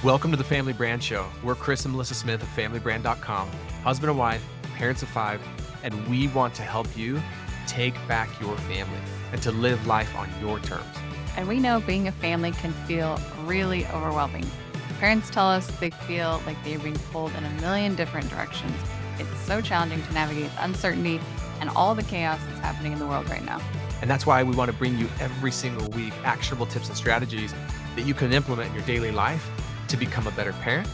Welcome to the Family Brand Show. We're Chris and Melissa Smith of FamilyBrand.com, husband and wife, parents of 5, and we want to help you take back your family and to live life on your terms. And we know being a family can feel really overwhelming. Parents tell us they feel like they're being pulled in a million different directions. It's so challenging to navigate the uncertainty and all the chaos that's happening in the world right now. And that's why we want to bring you every single week actionable tips and strategies that you can implement in your daily life to become a better parent,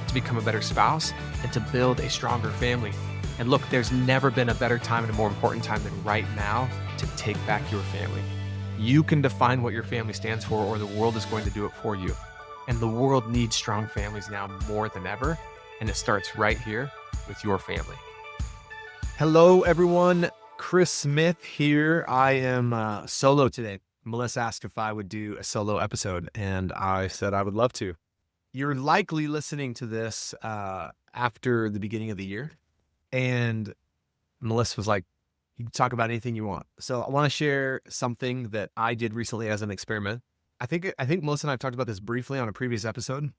to become a better spouse, and to build a stronger family. And look, there's never been a better time and a more important time than right now to take back your family. You can define what your family stands for, or the world is going to do it for you. And the world needs strong families now more than ever. And it starts right here with your family. Hello, everyone. Chris Smith here. I am solo today. Melissa asked if I would do a solo episode, and I said I would love to. You're likely listening to this after the beginning of the year. And Melissa was like, you can talk about anything you want. So I want to share something that I did recently as an experiment. I think Melissa and I have talked about this briefly on a previous episode,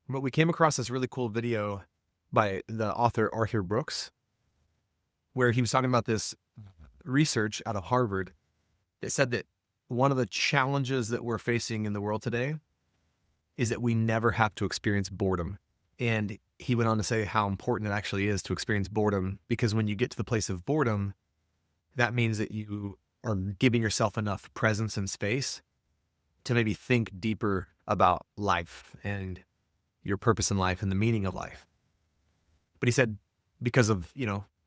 but we came across this really cool video by the author Arthur Brooks, where he was talking about this research out of Harvard that said that one of the challenges that we're facing in the world today is that we never have to experience boredom. And he went on to say how important it actually is to experience boredom, because when you get to the place of boredom, that means that you are giving yourself enough presence and space to maybe think deeper about life and your purpose in life and the meaning of life. But he said, because of,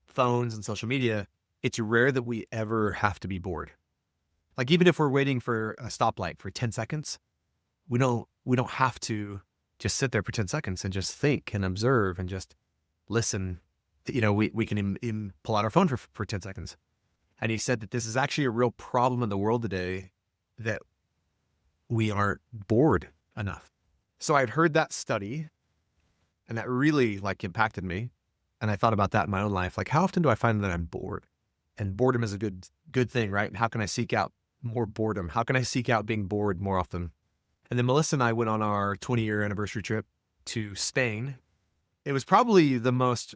phones and social media, it's rare that we ever have to be bored. Like, even if we're waiting for a stoplight for 10 seconds, we don't have to just sit there for 10 seconds and just think and observe and just listen. We can pull out our phone for 10 seconds. And he said that this is actually a real problem in the world today, that we aren't bored enough. So I'd heard that study, and that really impacted me. And I thought about that in my own life. Like, how often do I find that I'm bored? And boredom is a good thing, right? How can I seek out more boredom? How can I seek out being bored more often? And then Melissa and I went on our 20-year anniversary trip to Spain. It was probably the most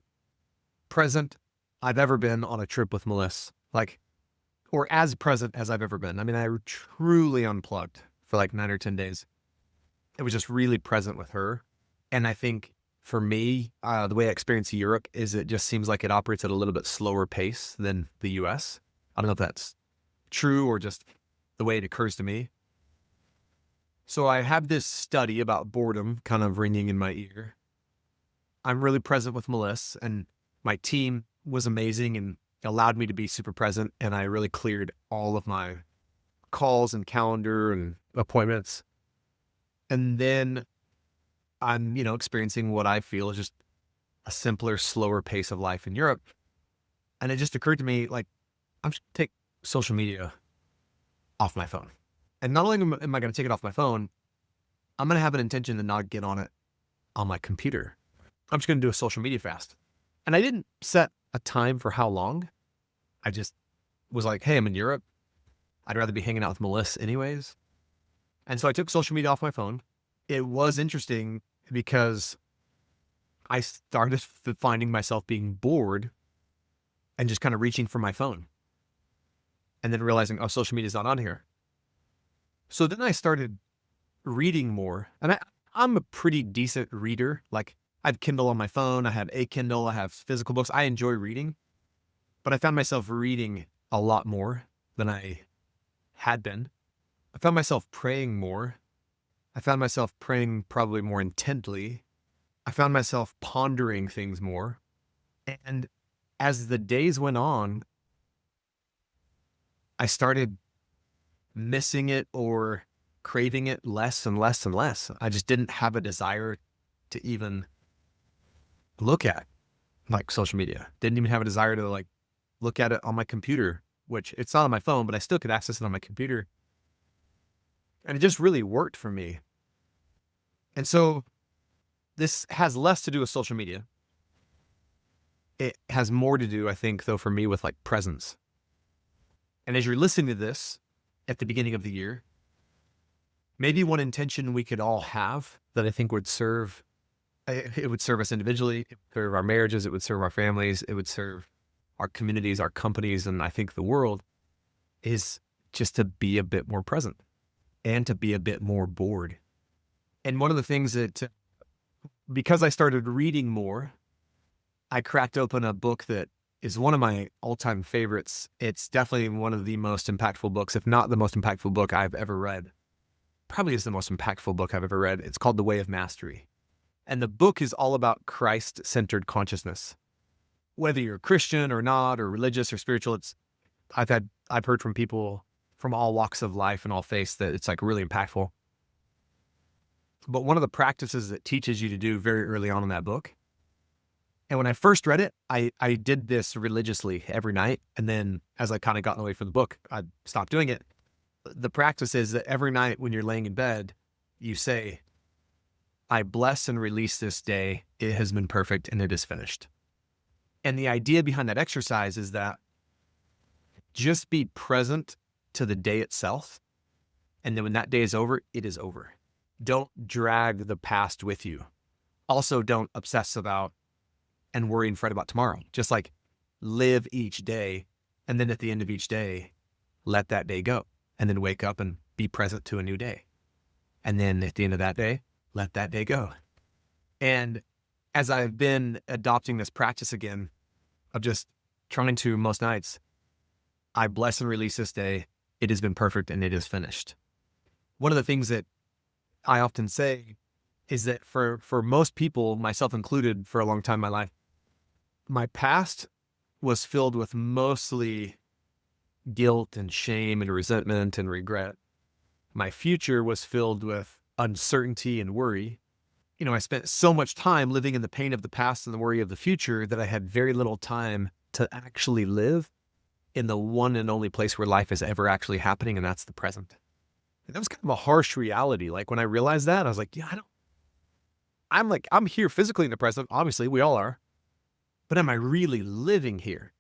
present I've ever been on a trip with Melissa, or as present as I've ever been. I mean, I truly unplugged for 9 or 10 days. It was just really present with her. And I think for me, the way I experience Europe is it just seems like it operates at a little bit slower pace than the US. I don't know if that's true or just the way it occurs to me. So I have this study about boredom kind of ringing in my ear. I'm really present with Melissa, and my team was amazing and allowed me to be super present. And I really cleared all of my calls and calendar and appointments. And then I'm, experiencing what I feel is just a simpler, slower pace of life in Europe. And it just occurred to me, I'm just going to take social media off my phone. And not only am I going to take it off my phone, I'm going to have an intention to not get on it on my computer. I'm just going to do a social media fast. And I didn't set a time for how long. I just was like, hey, I'm in Europe. I'd rather be hanging out with Melissa anyways. And so I took social media off my phone. It was interesting because I started finding myself being bored and just kind of reaching for my phone. And then realizing, social media is not on here. So then I started reading more. And I'm a pretty decent reader. I have Kindle on my phone. I have a Kindle. I have physical books. I enjoy reading. But I found myself reading a lot more than I had been. I found myself praying more. I found myself praying probably more intently. I found myself pondering things more. And as the days went on, I started missing it or craving it less and less and less. I just didn't have a desire to even look at social media. Didn't even have a desire to look at it on my computer, which it's not on my phone, but I still could access it on my computer. And it just really worked for me. And so this has less to do with social media. It has more to do, I think, though, for me with presence. And as you're listening to this at the beginning of the year, maybe one intention we could all have that I think would serve, it would serve us individually, it would serve our marriages, it would serve our families, it would serve our communities, our companies, and I think the world, is just to be a bit more present and to be a bit more bored. And one of the things that, because I started reading more, I cracked open a book that is one of my all-time favorites. It's definitely one of the most impactful books, if not the most impactful book I've ever read. Probably is the most impactful book I've ever read. It's called The Way of Mastery. And the book is all about Christ-centered consciousness. Whether you're Christian or not, or religious or spiritual, I've heard from people from all walks of life and all faiths that it's like really impactful. But one of the practices that teaches you to do very early on in that book, and when I first read it, I did this religiously every night. And then as I kind of got away from the book, I stopped doing it. The practice is that every night when you're laying in bed, you say, I bless and release this day. It has been perfect and it is finished. And the idea behind that exercise is that just be present to the day itself. And then when that day is over, it is over. Don't drag the past with you. Also, don't obsess about and worry and fret about tomorrow. Just like live each day. And then at the end of each day, let that day go. And then wake up and be present to a new day. And then at the end of that day, let that day go. And as I've been adopting this practice again of just trying to most nights, I bless and release this day. It has been perfect and it is finished. One of the things that I often say is that for most people, myself included, for a long time in my life, my past was filled with mostly guilt and shame and resentment and regret. My future was filled with uncertainty and worry. You know, I spent so much time living in the pain of the past and the worry of the future that I had very little time to actually live in the one and only place where life is ever actually happening, and that's the present. And that was kind of a harsh reality. Like when I realized that, I was like, yeah, I'm here physically in the present. Obviously, we all are. But am I really living here?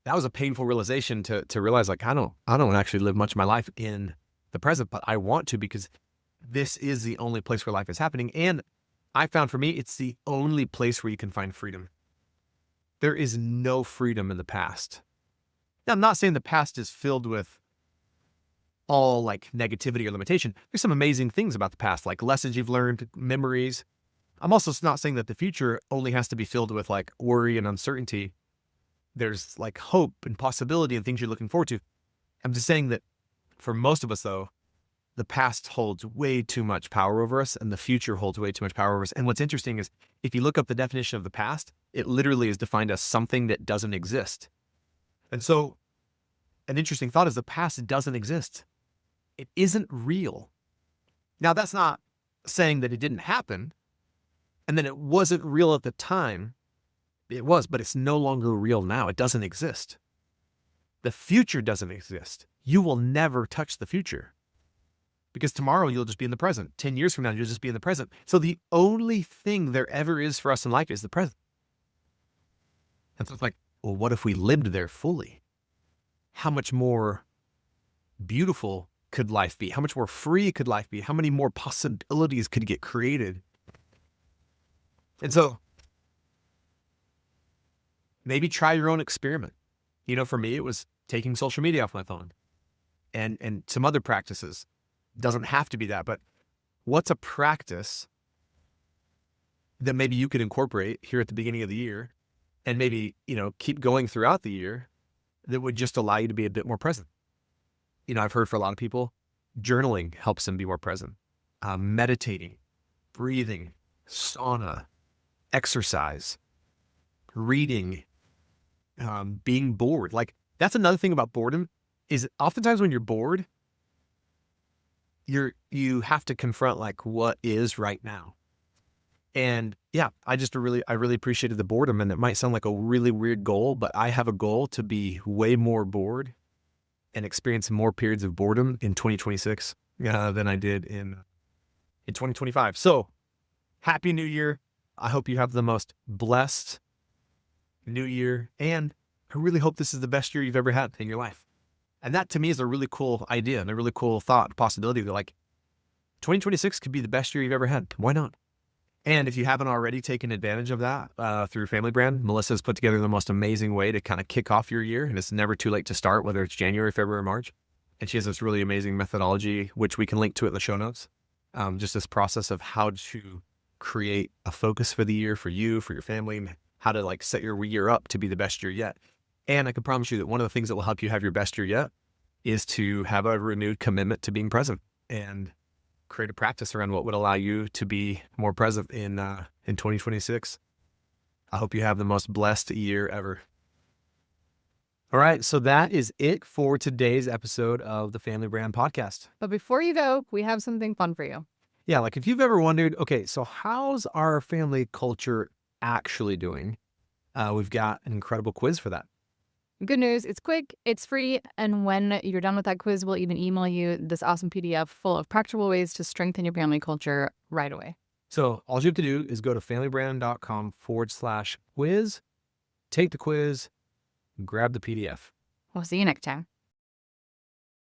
That was a painful realization to realize, like, I don't actually live much of my life in the present, but I want to, because this is the only place where life is happening. And I found for me, it's the only place where you can find freedom. There is no freedom in the past. Now, I'm not saying the past is filled with all like negativity or limitation. There's some amazing things about the past, like lessons you've learned, memories. I'm also not saying that the future only has to be filled with like worry and uncertainty. There's like hope and possibility and things you're looking forward to. I'm just saying that for most of us, though, the past holds way too much power over us and the future holds way too much power over us. And what's interesting is if you look up the definition of the past, it literally is defined as something that doesn't exist. And so an interesting thought is the past doesn't exist. It isn't real. Now, that's not saying that it didn't happen and then it wasn't real at the time. It was, but it's no longer real now. It doesn't exist. The future doesn't exist. You will never touch the future because tomorrow you'll just be in the present. 10 years from now, you'll just be in the present. So the only thing there ever is for us in life is the present. And so it's like, well, what if we lived there fully? How much more beautiful could life be? How much more free could life be? How many more possibilities could get created? And so maybe try your own experiment. You know, for me, it was taking social media off my phone and some other practices. Doesn't have to be that, but what's a practice that maybe you could incorporate here at the beginning of the year and maybe, you know, keep going throughout the year that would just allow you to be a bit more present? You know, I've heard for a lot of people, journaling helps them be more present. Meditating, breathing, sauna, exercise, reading, being bored. Like that's another thing about boredom is oftentimes when you're bored, you have to confront like what is right now. And yeah, I really appreciated the boredom, and it might sound like a really weird goal, but I have a goal to be way more bored and experience more periods of boredom in 2026 than I did in 2025. So happy New Year. I hope you have the most blessed New Year. And I really hope this is the best year you've ever had in your life. And that to me is a really cool idea and a really cool thought, possibility that like, 2026 could be the best year you've ever had. Why not? And if you haven't already taken advantage of that through Family Brand, Melissa's put together the most amazing way to kind of kick off your year. And it's never too late to start, whether it's January, February, or March. And she has this really amazing methodology, which we can link to it in the show notes. Just this process of how to create a focus for the year for you, for your family, how to like set your year up to be the best year yet. And I can promise you that one of the things that will help you have your best year yet is to have a renewed commitment to being present and create a practice around what would allow you to be more present in 2026. I hope you have the most blessed year ever. All right, so that is it for today's episode of the Family Brand Podcast. But before you go, we have something fun for you. Yeah, like if you've ever wondered, okay, so how's our family culture actually doing? We've got an incredible quiz for that. Good news, it's quick, it's free, and when you're done with that quiz, we'll even email you this awesome PDF full of practical ways to strengthen your family culture right away. So all you have to do is go to familybrand.com/quiz, take the quiz, grab the PDF. We'll see you next time.